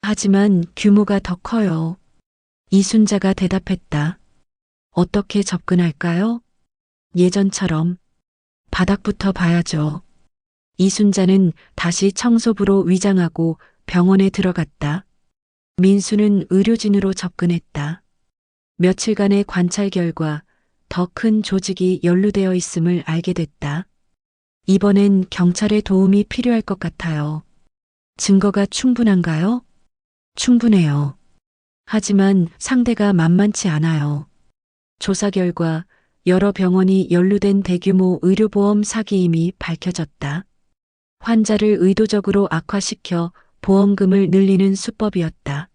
하지만 규모가 더 커요. 이순자가 대답했다. 어떻게 접근할까요? 예전처럼 바닥부터 봐야죠. 이순자는 다시 청소부로 위장하고 병원에 들어갔다. 민수는 의료진으로 접근했다. 며칠간의 관찰 결과 더 큰 조직이 연루되어 있음을 알게 됐다. 이번엔 경찰의 도움이 필요할 것 같아요. 증거가 충분한가요? 충분해요. 하지만 상대가 만만치 않아요. 조사 결과 여러 병원이 연루된 대규모 의료보험 사기임이 밝혀졌다. 환자를 의도적으로 악화시켜 보험금을 늘리는 수법이었다.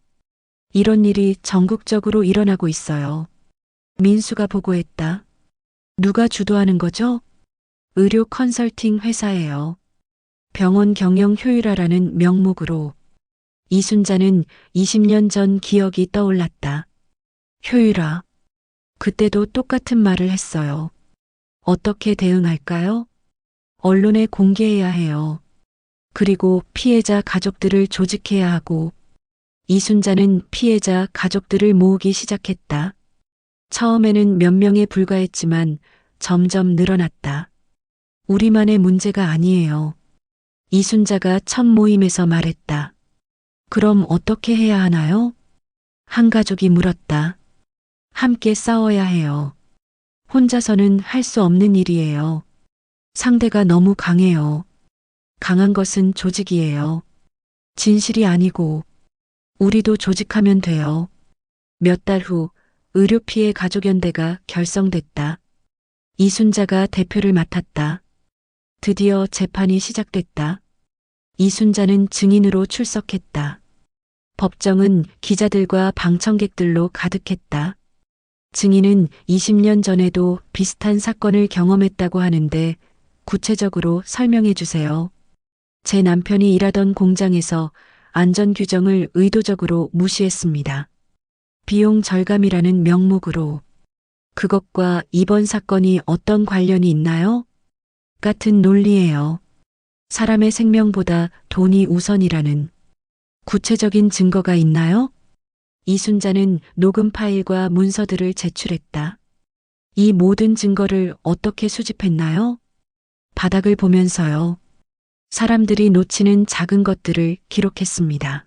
이런 일이 전국적으로 일어나고 있어요. 민수가 보고했다. 누가 주도하는 거죠? 의료 컨설팅 회사예요. 병원 경영 효율화라는 명목으로. 이순자는 20년 전 기억이 떠올랐다. 효율화. 그때도 똑같은 말을 했어요. 어떻게 대응할까요? 언론에 공개해야 해요. 그리고 피해자 가족들을 조직해야 하고. 이순자는 피해자 가족들을 모으기 시작했다. 처음에는 몇 명에 불과했지만 점점 늘어났다. 우리만의 문제가 아니에요. 이순자가 첫 모임에서 말했다. 그럼 어떻게 해야 하나요? 한 가족이 물었다. 함께 싸워야 해요. 혼자서는 할 수 없는 일이에요. 상대가 너무 강해요. 강한 것은 조직이에요. 진실이 아니고. 우리도 조직하면 돼요. 몇 달 후 의료피해 가족연대가 결성됐다. 이순자가 대표를 맡았다. 드디어 재판이 시작됐다. 이순자는 증인으로 출석했다. 법정은 기자들과 방청객들로 가득했다. 증인은 20년 전에도 비슷한 사건을 경험했다고 하는데 구체적으로 설명해 주세요. 제 남편이 일하던 공장에서 안전 규정을 의도적으로 무시했습니다. 비용 절감이라는 명목으로. 그것과 이번 사건이 어떤 관련이 있나요? 같은 논리예요. 사람의 생명보다 돈이 우선이라는. 구체적인 증거가 있나요? 이순자는 녹음 파일과 문서들을 제출했다. 이 모든 증거를 어떻게 수집했나요? 바닥을 보면서요. 사람들이 놓치는 작은 것들을 기록했습니다.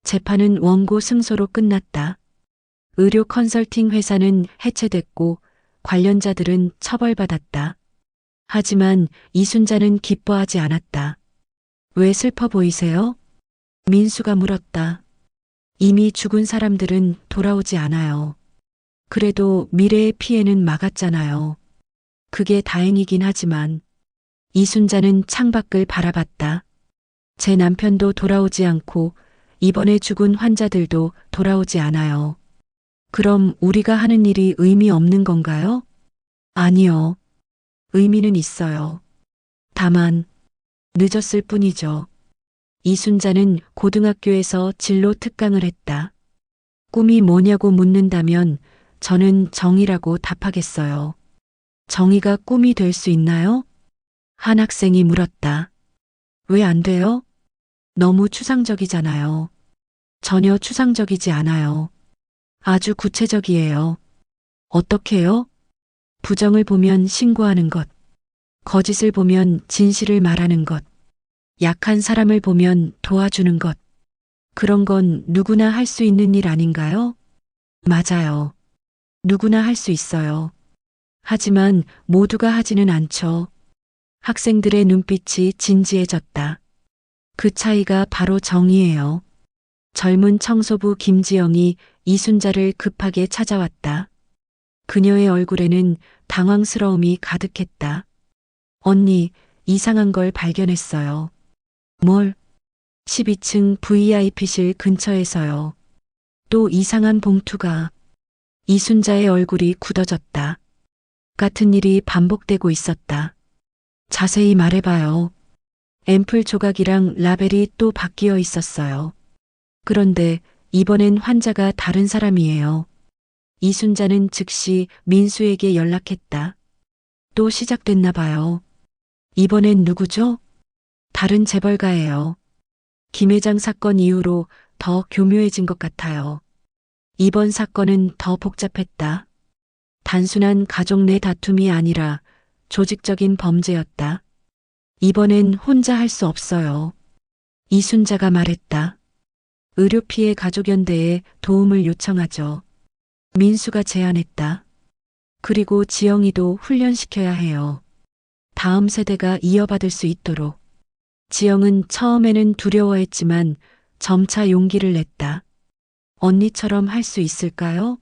재판은 원고 승소로 끝났다. 의료 컨설팅 회사는 해체됐고 관련자들은 처벌받았다. 하지만 이순자는 기뻐하지 않았다. 왜 슬퍼 보이세요? 민수가 물었다. 이미 죽은 사람들은 돌아오지 않아요. 그래도 미래의 피해는 막았잖아요. 그게 다행이긴 하지만 이순자는 창밖을 바라봤다. 제 남편도 돌아오지 않고 이번에 죽은 환자들도 돌아오지 않아요. 그럼 우리가 하는 일이 의미 없는 건가요? 아니요. 의미는 있어요. 다만 늦었을 뿐이죠. 이순자는 고등학교에서 진로 특강을 했다. 꿈이 뭐냐고 묻는다면 저는 정의라고 답하겠어요. 정의가 꿈이 될 수 있나요? 한 학생이 물었다. 왜 안 돼요? 너무 추상적이잖아요. 전혀 추상적이지 않아요. 아주 구체적이에요. 어떻게요? 부정을 보면 신고하는 것, 거짓을 보면 진실을 말하는 것, 약한 사람을 보면 도와주는 것. 그런 건 누구나 할 수 있는 일 아닌가요? 맞아요. 누구나 할 수 있어요. 하지만 모두가 하지는 않죠. 학생들의 눈빛이 진지해졌다. 그 차이가 바로 정의예요. 젊은 청소부 김지영이 이순자를 급하게 찾아왔다. 그녀의 얼굴에는 당황스러움이 가득했다. 언니, 이상한 걸 발견했어요. 뭘? 12층 VIP실 근처에서요. 또 이상한 봉투가. 이순자의 얼굴이 굳어졌다. 같은 일이 반복되고 있었다. 자세히 말해봐요. 앰플 조각이랑 라벨이 또 바뀌어 있었어요. 그런데 이번엔 환자가 다른 사람이에요. 이순자는 즉시 민수에게 연락했다. 또 시작됐나 봐요. 이번엔 누구죠? 다른 재벌가예요. 김 회장 사건 이후로 더 교묘해진 것 같아요. 이번 사건은 더 복잡했다. 단순한 가족 내 다툼이 아니라 조직적인 범죄였다. 이번엔 혼자 할 수 없어요. 이순자가 말했다. 의료피해 가족연대에 도움을 요청하죠. 민수가 제안했다. 그리고 지영이도 훈련시켜야 해요. 다음 세대가 이어받을 수 있도록. 지영은 처음에는 두려워했지만 점차 용기를 냈다. 언니처럼 할 수 있을까요?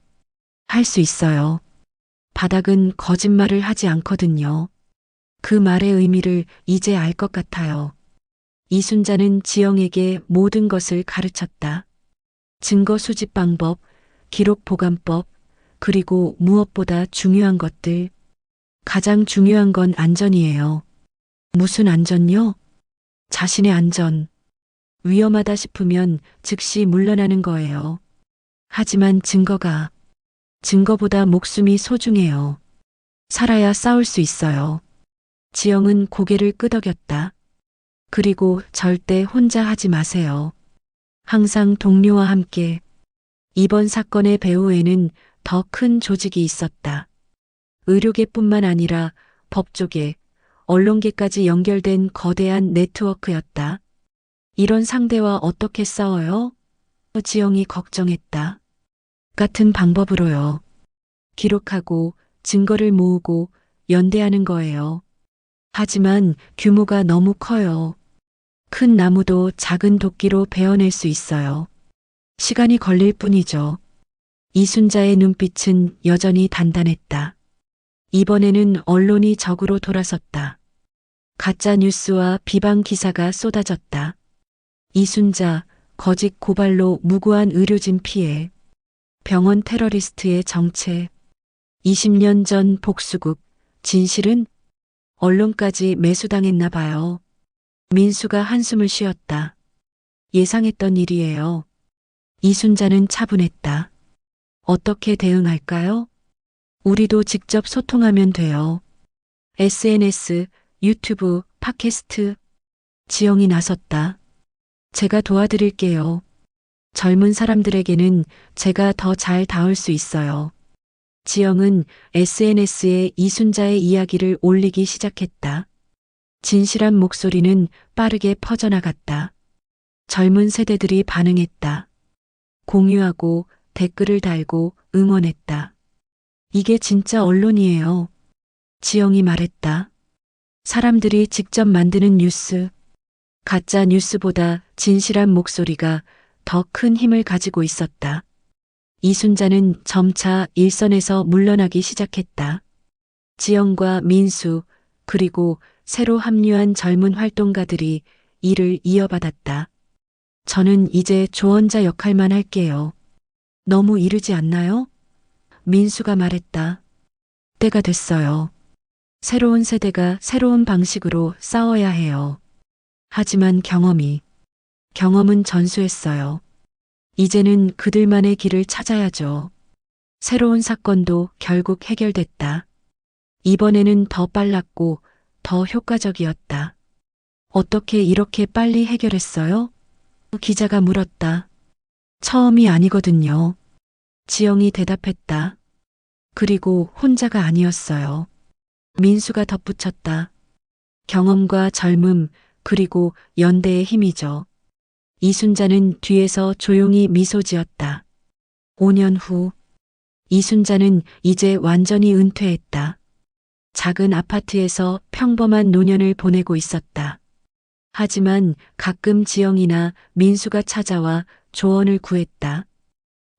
할 수 있어요. 바닥은 거짓말을 하지 않거든요. 그 말의 의미를 이제 알 것 같아요. 이순자는 지영에게 모든 것을 가르쳤다. 증거 수집 방법, 기록 보관법, 그리고 무엇보다 중요한 것들. 가장 중요한 건 안전이에요. 무슨 안전요? 자신의 안전. 위험하다 싶으면 즉시 물러나는 거예요. 하지만 증거보다 목숨이 소중해요. 살아야 싸울 수 있어요. 지영은 고개를 끄덕였다. 그리고 절대 혼자 하지 마세요. 항상 동료와 함께. 이번 사건의 배후에는 더 큰 조직이 있었다. 의료계뿐만 아니라 법조계, 언론계까지 연결된 거대한 네트워크였다. 이런 상대와 어떻게 싸워요? 지영이 걱정했다. 같은 방법으로요. 기록하고 증거를 모으고 연대하는 거예요. 하지만 규모가 너무 커요. 큰 나무도 작은 도끼로 베어낼 수 있어요. 시간이 걸릴 뿐이죠. 이순자의 눈빛은 여전히 단단했다. 이번에는 언론이 적으로 돌아섰다. 가짜 뉴스와 비방 기사가 쏟아졌다. 이순자, 거짓 고발로 무고한 의료진 피해, 병원 테러리스트의 정체, 20년 전 복수국, 진실은 언론까지 매수당했나 봐요. 민수가 한숨을 쉬었다. 예상했던 일이에요. 이순자는 차분했다. 어떻게 대응할까요? 우리도 직접 소통하면 돼요. SNS, 유튜브, 팟캐스트. 지영이 나섰다. 제가 도와드릴게요. 젊은 사람들에게는 제가 더 잘 닿을 수 있어요. 지영은 SNS에 이순자의 이야기를 올리기 시작했다. 진실한 목소리는 빠르게 퍼져나갔다. 젊은 세대들이 반응했다. 공유하고 댓글을 달고 응원했다. 이게 진짜 언론이에요. 지영이 말했다. 사람들이 직접 만드는 뉴스, 가짜 뉴스보다 진실한 목소리가 더 큰 힘을 가지고 있었다. 이순자는 점차 일선에서 물러나기 시작했다. 지영과 민수, 그리고 새로 합류한 젊은 활동가들이 이를 이어받았다. 저는 이제 조언자 역할만 할게요. 너무 이르지 않나요? 민수가 말했다. 때가 됐어요. 새로운 세대가 새로운 방식으로 싸워야 해요. 하지만 경험은 전수했어요. 이제는 그들만의 길을 찾아야죠. 새로운 사건도 결국 해결됐다. 이번에는 더 빨랐고 더 효과적이었다. 어떻게 이렇게 빨리 해결했어요? 기자가 물었다. 처음이 아니거든요. 지영이 대답했다. 그리고 혼자가 아니었어요. 민수가 덧붙였다. 경험과 젊음, 그리고 연대의 힘이죠. 이순자는 뒤에서 조용히 미소 지었다. 5년 후, 이순자는 이제 완전히 은퇴했다. 작은 아파트에서 평범한 노년을 보내고 있었다. 하지만 가끔 지영이나 민수가 찾아와 조언을 구했다.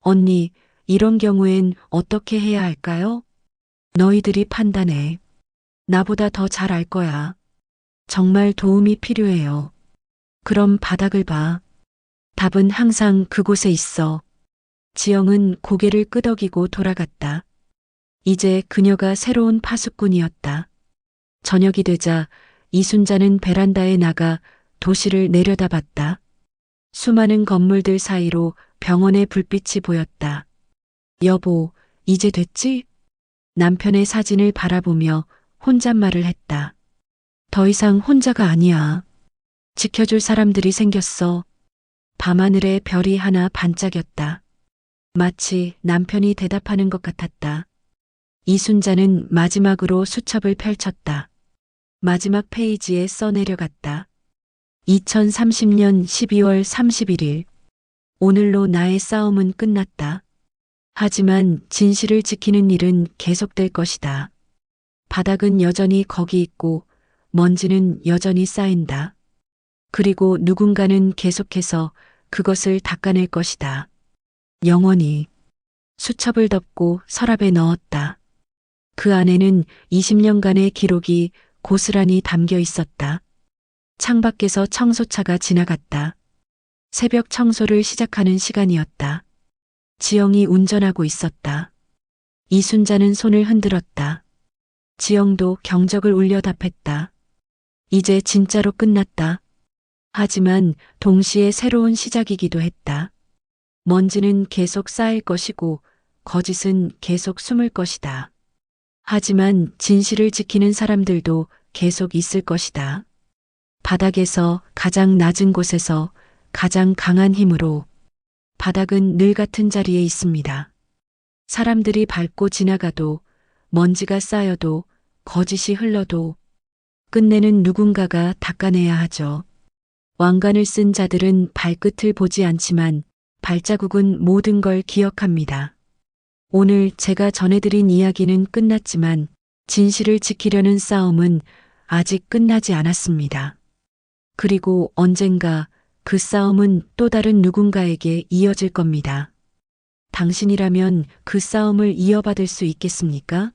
언니, 이런 경우엔 어떻게 해야 할까요? 너희들이 판단해. 나보다 더 잘 알 거야. 정말 도움이 필요해요. 그럼 바닥을 봐. 답은 항상 그곳에 있어. 지영은 고개를 끄덕이고 돌아갔다. 이제 그녀가 새로운 파수꾼이었다. 저녁이 되자 이순자는 베란다에 나가 도시를 내려다봤다. 수많은 건물들 사이로 병원의 불빛이 보였다. 여보, 이제 됐지? 남편의 사진을 바라보며 혼잣말을 했다. 더 이상 혼자가 아니야. 지켜줄 사람들이 생겼어. 밤하늘에 별이 하나 반짝였다. 마치 남편이 대답하는 것 같았다. 이순자는 마지막으로 수첩을 펼쳤다. 마지막 페이지에 써내려갔다. 2030년 12월 31일. 오늘로 나의 싸움은 끝났다. 하지만 진실을 지키는 일은 계속될 것이다. 바닥은 여전히 거기 있고 먼지는 여전히 쌓인다. 그리고 누군가는 계속해서 그것을 닦아낼 것이다. 영원히. 수첩을 덮고 서랍에 넣었다. 그 안에는 20년간의 기록이 고스란히 담겨 있었다. 창밖에서 청소차가 지나갔다. 새벽 청소를 시작하는 시간이었다. 지영이 운전하고 있었다. 이순자는 손을 흔들었다. 지영도 경적을 울려 답했다. 이제 진짜로 끝났다. 하지만 동시에 새로운 시작이기도 했다. 먼지는 계속 쌓일 것이고 거짓은 계속 숨을 것이다. 하지만 진실을 지키는 사람들도 계속 있을 것이다. 바닥에서 가장 낮은 곳에서 가장 강한 힘으로 바닥은 늘 같은 자리에 있습니다. 사람들이 밟고 지나가도 먼지가 쌓여도 거짓이 흘러도 끝내는 누군가가 닦아내야 하죠. 왕관을 쓴 자들은 발끝을 보지 않지만 발자국은 모든 걸 기억합니다. 오늘 제가 전해드린 이야기는 끝났지만 진실을 지키려는 싸움은 아직 끝나지 않았습니다. 그리고 언젠가 그 싸움은 또 다른 누군가에게 이어질 겁니다. 당신이라면 그 싸움을 이어받을 수 있겠습니까?